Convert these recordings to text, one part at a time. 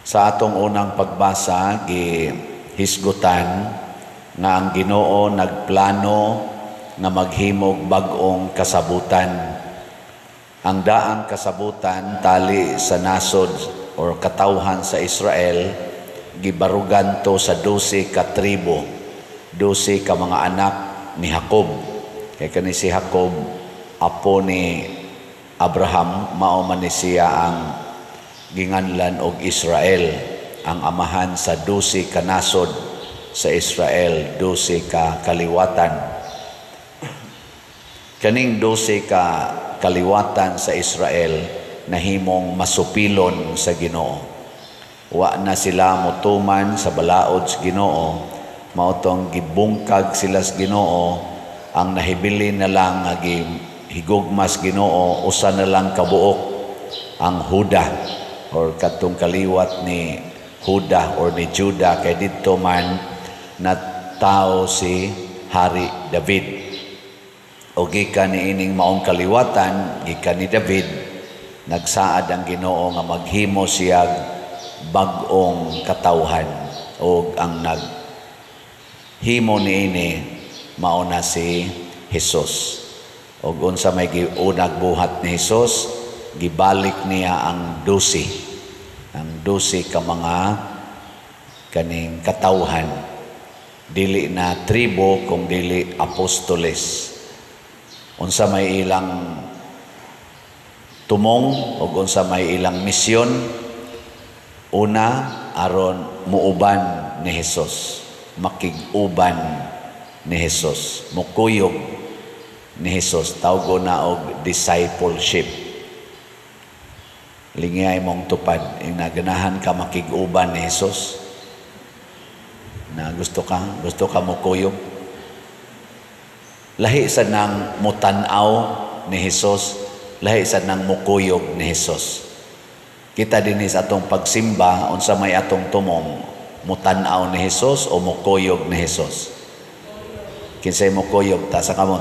Sa atong unang pagbasa, gihisgutan nga ang Ginoo nagplano nga maghimog bag-ong kasabutan. Ang daang kasabutan tali sa nasod or katawhan sa Israel, gibarugan to sa 12 ka tribo, 12 ka mga anak ni Jacob. Kay kani si Jacob, apo ni Abraham, mao man ni siya ang ginganlan og Israel, ang amahan sa 12 ka nasod sa Israel, 12 ka kaliwatan. Kaning 12 ka kaliwatan sa Israel nahimong masupilon sa Ginoo. Wa na sila motuman sa balaod sa Ginoo, mautong gibungkag sila sa Ginoo. Ang nahibili na lang nga higugmas Ginoo, usa na lang kabuok ang Huda or katong kaliwat ni Huda or ni Juda, kay didto man na tao si Hari David. O gikan ni ining maong kaliwatan, gikan ni David, nagsaad ang Ginoo nga maghimo siya bag-ong katawhan, o ang naghimo niini mao na si Hesus. O unsa may giunag buhat ni Hesus, gibalik niya ang 12 ka mga kaning katawhan, dili na tribo kung dili apostoles. Unsa may ilang tumong o unsa may ilang misyon, una aron muuban ni Hesus, makig-uban ni Hesus, mukuyog ni Hesus, tawgo na og discipleship. Lingay mong tupad, ganahan ka makig-uban ni Hesus, na gusto ka mukuyog. Lahi sa nang mutanaw ni Hesus, lahi sa nang mukuyog ni Hesus. Kita din sa atong pagsimba, unsa may atong tumong, mutanaw ni Hesus o mukuyog ni Hesus? Kinsay mukuyog, ta sa kamot.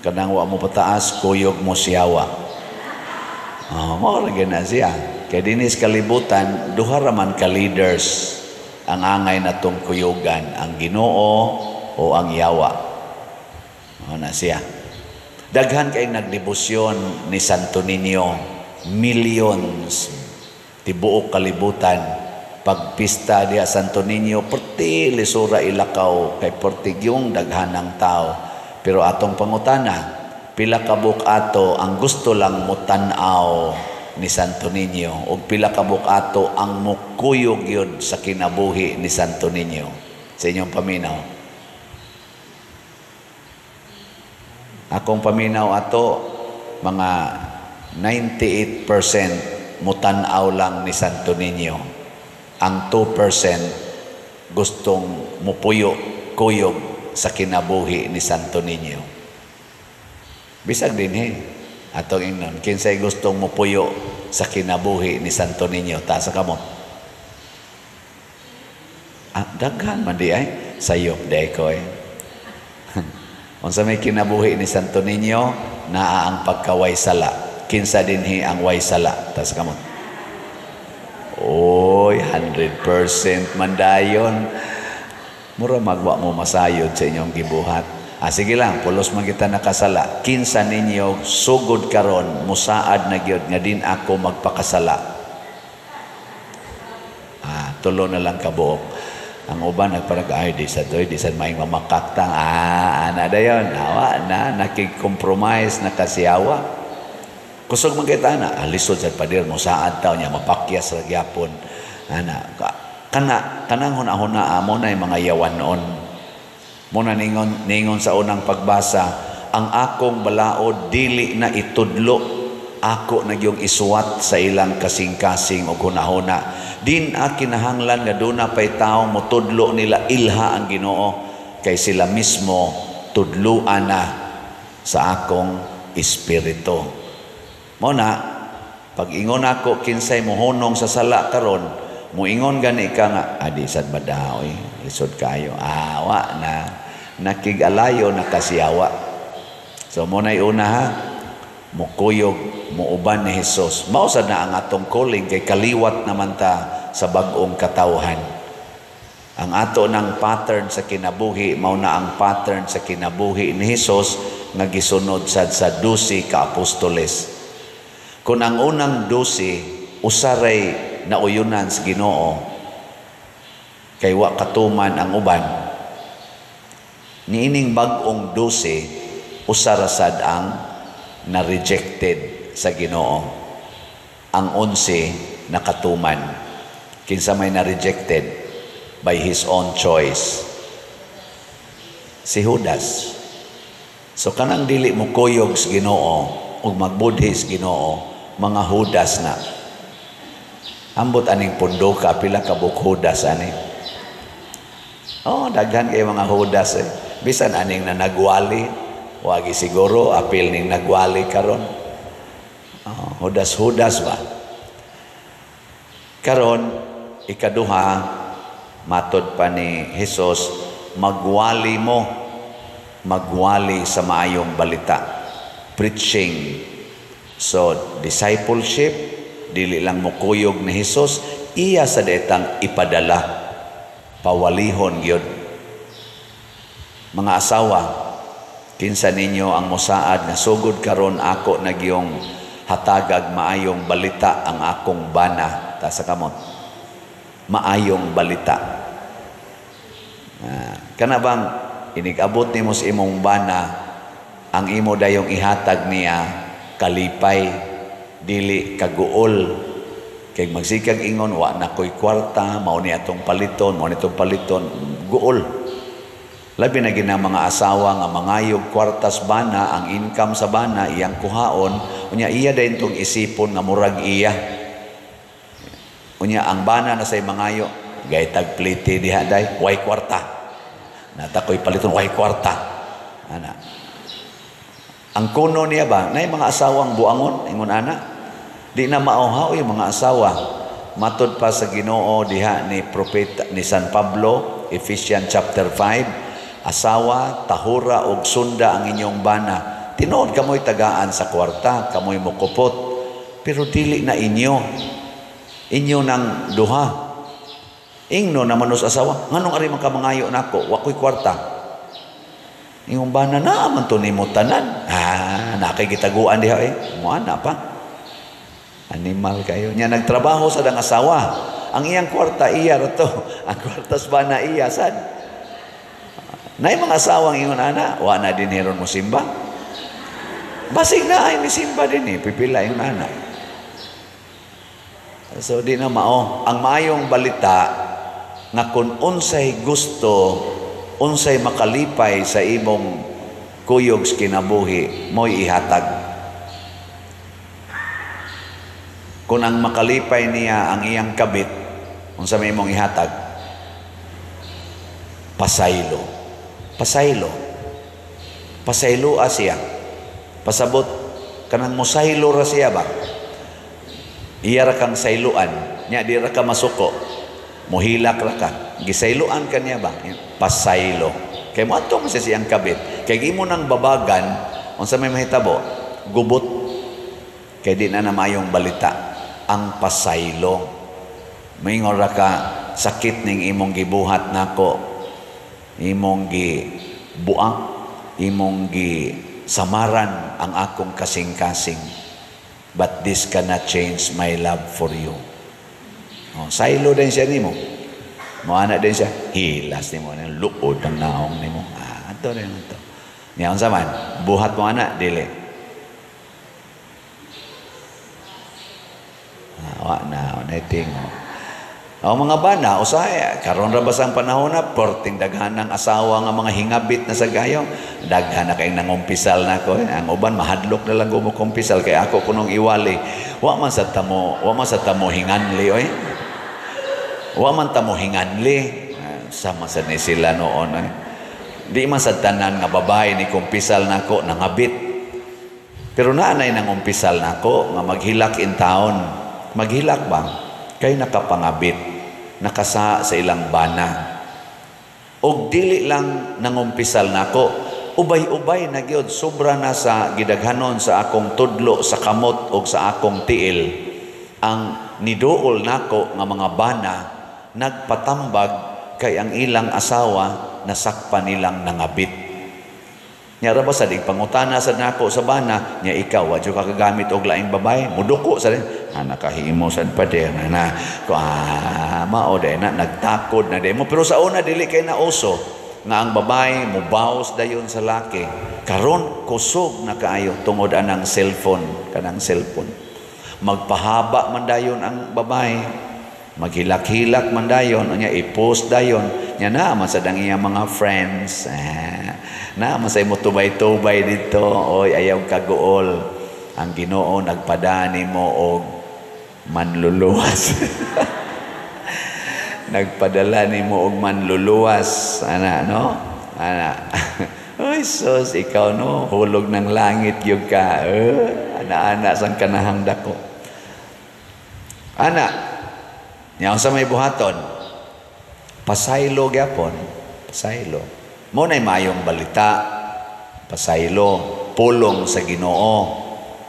Kanang wa mo pataas, kuyog mo siyawa. Mao ra na siya. Kay dinis kalibutan, duha ra man ka leaders ang angay natong kuyugan, ang Ginoo o ang yawa. Mao na siya. Daghan kay nagdebosyon ni Santo Niño, millions tibuok kalibutan. Pagpista diya Santo Niño, perti lisura ilakaw, kay pertigyong daghanang tao. Pero atong pangutana, pila ka bukato ang gusto lang mutanaw ni Santo Niño, o pila ka bukato ang mukuyog yun sa kinabuhi ni Santo Niño sa inyong paminaw? Akong paminaw ato, mga 98% mutanaw lang ni Santo Niño. Ang 2% gustong kuyog sa kinabuhi ni Santo Niño. Bisag din atong ingnon, kinsay gustong mupuyo sa kinabuhi ni Santo Niño, ta sa kamot. Daghan man di ay sayop day ko unsa may kinabuhi ni Santo Niño, naa ang pagkaway sala. Kinsa dinhi ang way sala, ta sa kamot. Oy, 100% man dayon. Mura magwa mo masayod sa inyong gibuhat. Sige lang, pulos man kita nakasala. Kinsa ninyo sugod karon musaad na gyud nga din ako magpakasala. Tulo na lang kabuok. Ang uban nagparag-ay di sa maing mamakaktang. Ana dayon, awa na nakig-compromise na kasiyawa. Kusog man kita na, alisod sa padir musaad taw niya mapakyas ra gyapon. Kanang huna-huna amo na mga yawan noon. Muna ningon sa unang pagbasa, ang akong balaod dili na itudlo, ako na yung isuwat sa ilang kasing-kasing o hunahuna. Din kinahanglan nga doon na pa'y tao mo tudlo nila ilha ang Ginoo, kay sila mismo tudluan na sa akong espiritu. Muna, pag ingon ako kinsay mohunong sa sala karon, muingon gani ka nga, adi sad badaoy, lisod kayo, awa na nakig-alayo na kasiyawa. So muna'y una ha, mukuyog, muuban ni Hesus. Mao sad na ang atong calling kay kaliwat naman ta sa bag-ong katawhan. Ang ato ng pattern sa kinabuhi mao na ang pattern sa kinabuhi ni Hesus nga gisunod sad sa 12 ka apostoles. Kung ang unang 12 usaray nauyunan sa Ginoo kay wa katuman ang uban, niining bag-ong 12 usara sad ang na-rejected sa Ginoo. Ang 11 nakatuman. Kinsa may na-rejected by his own choice? Si Judas. So kanang dili mo kuyog sa Ginoo ug magbudhi sa Ginoo, mga Judas na. Ambot aning pundo ka, pila ka buk Judas ani. Oh, daghan kay mga Judas eh. Bisan aning na nagwali, wagi siguro apil ning nagwali karon. Oh, Judas ba? Karon ikaduha matod pa ni Hesus, magwali sa maayong balita, preaching. So discipleship dili lang mo kuyog ni Hesus, iya sa detang ipadala, pawalihon gyud. Mga asawa, kinsa ninyo ang mosaad nga sugod karon ako nagyong hatagag maayong balita ang akong bana ta sa kamot. Maayong balita. Kana bang inigabot nimo sa imong bana, ang imo dayong ihatag niya kalipay, dili kaguol. Kay magsikag ingon wa na koy kwarta, mao ni atong paliton, guol. Labi na gina mga asawa nga mangayog kwartas bana, ang income sa bana iyang kuhaon, unya iya dayon tong isipon nga murag iya. Unya ang bana na say mangayo, gay tagpliti diha day, way kwarta. Nata koy paliton way kwarta. Ana. Ang kuno niya ba, nay mga asawang buangon ingon ana, di na mauhaw yung mga asawa. Matod pa sa Ginoo diha ni propeta ni San Pablo, Ephesians chapter 5, asawa tahura og sunda ang inyong bana. Tinuod kamoy tagaan sa kwarta, kamoy mukupot, pero dili na inyo nang duha. Ingno naman us asawa, nganong ari man ka mangayo nako, wa koy kwarta. Ingong bana na man to nimo tanan. Nakay gitaguan diha mo ana pa. Animal kayo. Nya nagtrabaho sa dang asawa. Ang iyang kwarta iya ra to. Ang kwartas bana iya sad. Nay mga asawang ingon ana, wa na din heron mo simba. Basig na ay ni simba din pipila yung ana. So di na mao. Ang maayong balita nga kung unsay gusto, unsay makalipay sa imong kuyog sa kinabuhi, mo'y ihatag. Kung ang makalipay niya ang iyang kabit, unsa may imong ihatag? Pasaylo. Pasaylo siya. Pasabot kanang mosaylo ra siya ba? Iya ra kang sayluan, nya di ra ka masuko. Mohilak ra ka. Gisayluan ka niya ba? Pasaylo. Kay mo ato siya siyang kabit. Kay imo nang babagan, unsa may mahitabo? Gubot. Kay di na mayong balita. Ang pasaylo. Maingon ra ka, sakit ning imong gibuhat nako. Imong gibuak, imong samaran ang akong kasing-kasing. But this cannot change my love for you. Saylo din siya nimo. Moana din siya, hilas nimo, luod ang naong nimo. Ato rin ito. Ngayon sa man, buhat mo ana, dili. Na tingo. Ang mga bana, usaya, karon ra basang panahon na, porting daghan ng asawa nga mga hingabit na sa gayo, daghan na kayong nangumpisal na ko. Ang uban, mahadlok na lang gumukumpisal, kaya ako kunong iwali. Wa man sa tamo hinganli, oy. Wa man tamo hinganli. Sama sa ni sila noon, oy. Di man sa tanan nga babae ni kumpisal na ko, nangabit. Pero naanay nangumpisal na ko, nga maghilak in town. Maghilak ba? Kay nakapangabit. Nakasa sa ilang bana. Og dili lang nangumpisal nako, ubay-ubay na gyud, sobra na sa gidaghanon sa akong tudlo sa kamot o sa akong tiil. Ang niduol nako nga mga bana nagpatambag kay ang ilang asawa nasakpan nilang nangabit. Nya ra ba sa pangutana sa nako sa bana, nya ikaw wa jud ka kagamit og laing babae, muduko sa din. Nakahimo sad pa de na mao de na nagtakod na de mo, pero sa una dili kay na uso nga ang babae mubaws dayon sa laki. Karon kusog na kaayo tungod anang cellphone, kanang cellphone. Magpahaba man dayon ang babae, maghilak-hilak man dayon, nya i-post dayon, nya naman sa dang iya mga friends. Naman sa imo tubay-tubay dito, oy ayaw kaguol. Ang Ginoo nagpadani mo og manluluwas. Nagpadala nimo og manluluwas, ana no? Ana. Oy sus, ikaw no, hulog ng langit gyud ka. Ana-ana sang kanahang dako. Ana. Nya sa may buhaton. Pasaylo gyapon, pasaylo. Mo nay mayong balita. Pasaylo, pulong sa Ginoo.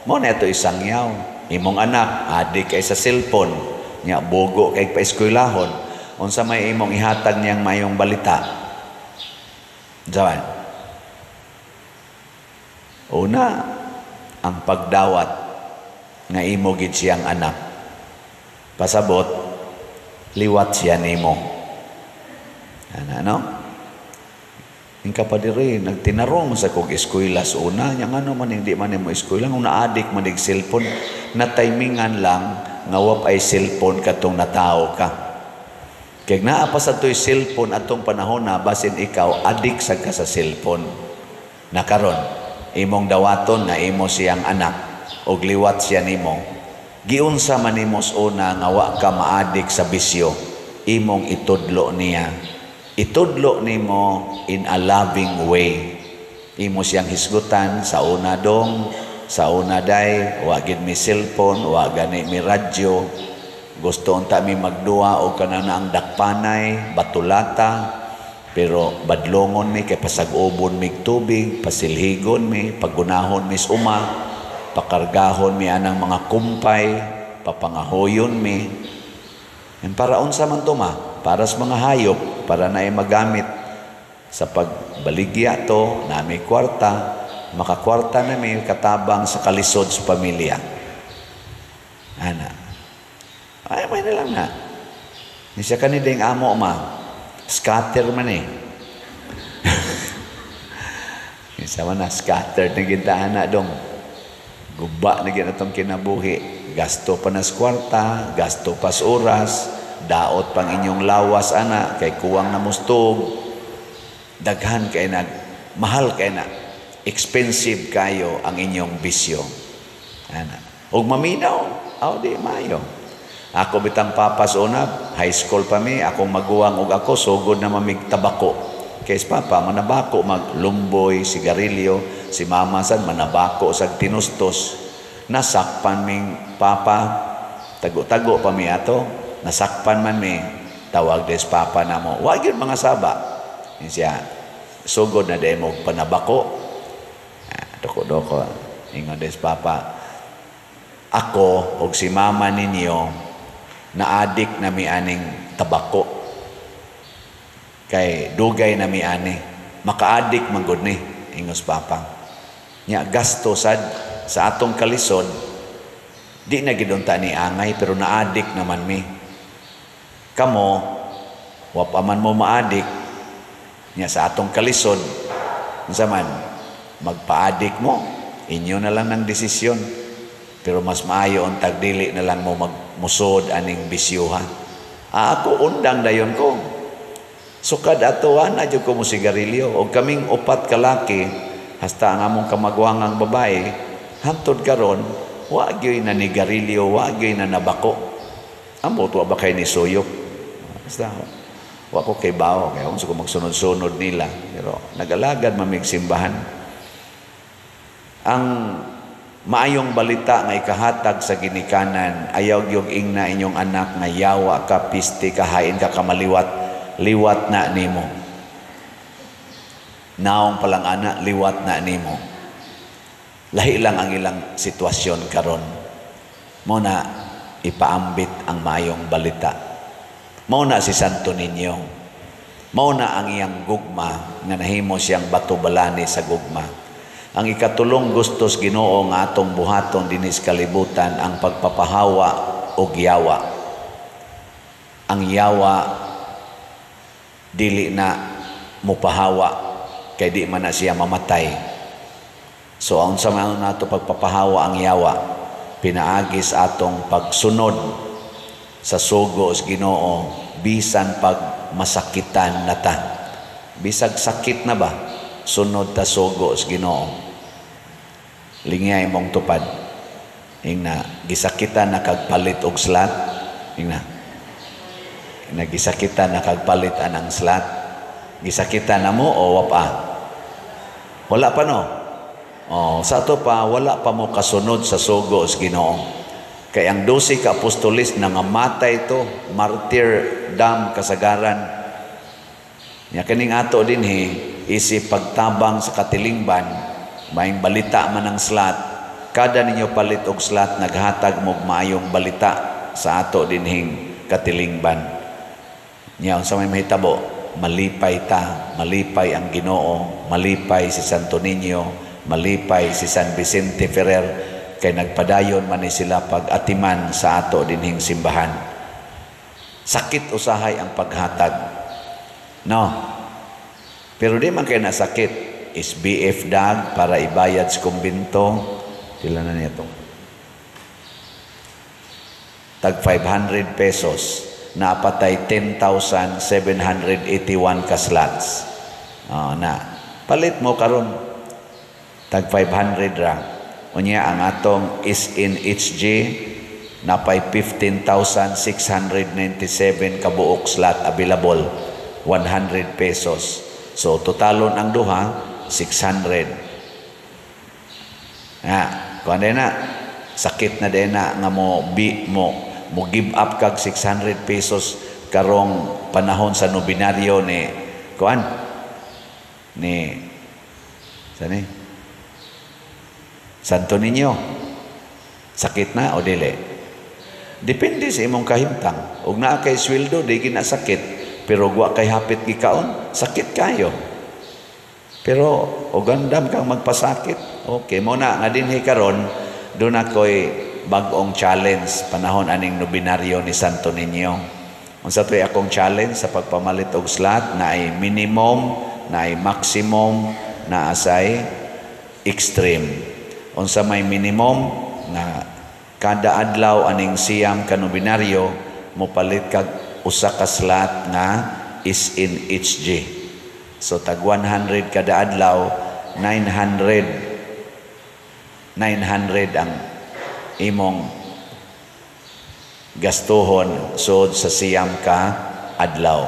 Mo na ito isang yaw. Imong anak adik kay sa cellphone, nya bogo kay paeskwelahon. Unsa may imong ihatag niyang mayong balita? Jawan. Una, ang pagdawat nga imo gid siyang anak. Pasabot, liwat siya nimo. Ano? Ingka pa diri, nagtinarong sa kog eskwela sa una, yang ano man hindi man mo eskwela, kung naadik man ng cellphone, na timingan lang, nga wap ay cellphone katong natao ka. Kaya naa pa sa to'y cellphone atong panahon na, basin ikaw, adik sa ka sa cellphone. Nakaron, imong dawaton na imo siyang anak, o liwat siya nimo, giunsa man imos una nga wa ka maadik sa bisyo, imong itudlo niya. Itudlo nimo in a loving way. Imo siyang hisgutan sa una dong, sa una day, wa gid mi cellphone, wa gani mi radyo. Gusto unta mi magduwa o kanana ang dakpanay, batulata, pero badlongon mi kay pasag-ubon mi tubig, pasilhigon mi, pagunahon mi uma, pakargahon mi anang mga kumpay, papangahoyon mi. Para unsa man to ma? Para sa mga hayop, para na magamit sa pagbaligya to, na may kwarta, makakwarta na may katabang sa kalisod sa pamilya. Ana. Ay, may na lang na. Ni siya kanina yung amo, ma. Scatter man eh. Isa man na, scatter na gintaan na dong. Guba na ginatong kinabuhi. Gasto pa na sa kwarta, gasto pa sa oras, daot pang inyong lawas, ana, kay kuwang na mustog. Daghan kay na, mahal kay na, expensive kayo ang inyong bisyo. Ana. Ug maminaw, di mayo. Ako bitang papas una, high school pa mi, akong maguwang og ako, sugod na mamig tabako. Kaya si papa, manabako, maglumboy, sigarilyo, si mama san, manabako, sag tinustos. Nasakpan ming papa, tago-tago pa mi ato, nasakpan man mi, tawag des papa na mo, wag yun mga saba. Yun siya, sugod na dahil mo panabako. Doko-doko, ingon des papa, ako, o si mama ninyo, na-addict na mi aning tabako. Kay dugay na mi ani. Maka-addict man gud ni, ingos papa. Nya gasto sad sa atong kalisod, di na gidunta ni angay, pero na-addict naman mi. Kamo, wa pa man mo ma-addict, nya sa atong kalisod, unsa man, magpa-addict mo, inyo na lang ng desisyon. Pero mas maayo ang tagdili na lang mo magmusod aning bisyuha. Ako undang dayon ko. Sukad atuan na jud ko mo sigarilyo. O kaming upat kalaki, hasta ang among kamagwangang babae, hantod karon, wa gyud na ni garilyo, wa gyud na nabako. Amo to ba kay ni suyop? Basta wa ko kay bawo, kaya unsa ko magsunod-sunod nila. Pero nagalagad mamig simbahan. Ang maayong balita nga ikahatag sa ginikanan, ayaw gyud ingna inyong anak nga yawa ka, piste ka, hain ka, kamaliwat, liwat na nimo. Naong palang ana, liwat na nimo. Lahi lang ang ilang sitwasyon karon. Mo na ipaambit ang mayong balita. Mao na si Santo Niño. Mao na ang iyang gugma nga nahimo siyang batubalani sa gugma. Ang ikatulong gustos Ginoo nga atong buhaton dinis kalibutan ang pagpapahawa og yawa. Ang yawa dili na mupahawa kay di man na siya mamatay. So ang sa mga nato pagpapahawa ang yawa, pinaagis atong pagsunod sa sugo sa Ginoo bisan pag masakitan na ta. Bisag sakit na ba, sunod ta sugo sa Ginoo. Lingay mong tupad. Ingna gisakitan na kagpalit og slat. Ingna gisakitan na kagpalit anang slat. Gisakitan na mo o wapa? Wala pa no? Sa to pa, wala pa mo kasunod sa sugo sa Ginoo. Kaya ang 12 ka apostolis na ngamatay to, martyrdom kasagaran. Nya kaning ato din isip pagtabang sa katilingban, maing balita man ang slat, kada ninyo palit og slat, naghatag mo maayong balita sa ato din katilingban. Nya unsa may mahitabo? Malipay ta, malipay ang Ginoo, malipay si Santo Niño, malipay si San Vicente Ferrer, kay nagpadayon man ni sila pag-atiman sa ato dinhing simbahan. Sakit usahay ang paghatag. No. Pero di man kay nasakit. SBF dag para ibayad sa kumbinto. Sila na nito. Tag 500 pesos. Napatay 10,781 ka slots. Na palit mo karon tag 500 ra. Unya ang atong SNHG napay 15,697 ka buok slot available, 100 pesos. So totalon ang duha 600. Kuan na sakit na din na nga mo give up kag 600 pesos karong panahon sa nobinaryo ni kuan ni sani Santo Niño. Sakit na o dili? Depende sa imong kahimtang. Ug naa kay sweldo di ginasakit, pero wa kay hapit gikaon, sakit kayo. Pero og gandam kang magpasakit. Okay mo na nga dinhi karon doon ako'y bag-ong challenge panahon aning nobinaryo ni Santo Niño. Unsa to'y akong challenge sa pagpamalit og slot na ay minimum, na ay maximum, na asay extreme. Unsa may minimum na kada adlaw aning siyam ka nobinaryo mopalit kag usa ka slot nga SNHG. So tag 100 kada adlaw, 900 ang imong gastuhon sud sa siyam ka adlaw.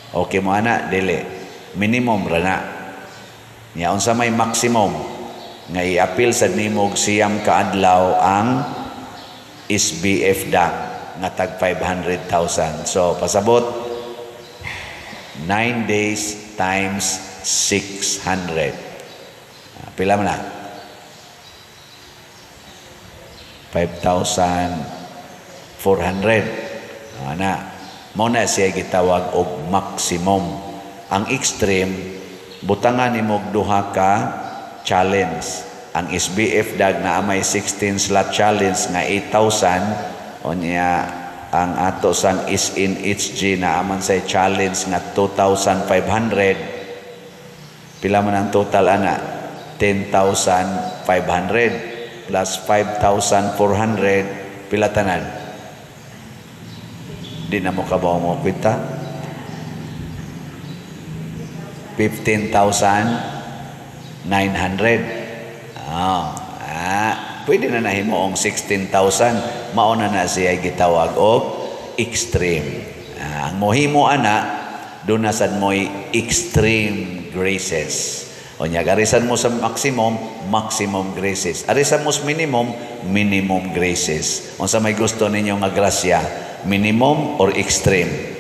Okay mo ana dili minimum ra na. Nya unsa may maximum nga i-appeal sa nimo og siyam ka adlaw ang SBF DAC nga tag 500,000. So pasabot 9 days times 600. Pila man na? 5,400. Ana, mo na siya gitawag og maximum. Ang extreme, butangan nimo og duha ka challenge. Ang SBF DAG na amay 16 slot challenge nga 8,000, onya ang ato sang SNHG na aman say challenge nga 2,500. Pila man ang total ana? 10,500 plus 5,400, pila tanan? Di na mo kabaw mo kwita? 15,900. Pwede na nahimo ang 16,000. Mauna na siya gitawag og extreme. Ang mohimo ana, doon na sad mo'y extreme graces. O niya, arisan mo sa maximum graces. Arisan mo sa minimum graces. O sa may gusto ninyo nga grasya, minimum or extreme?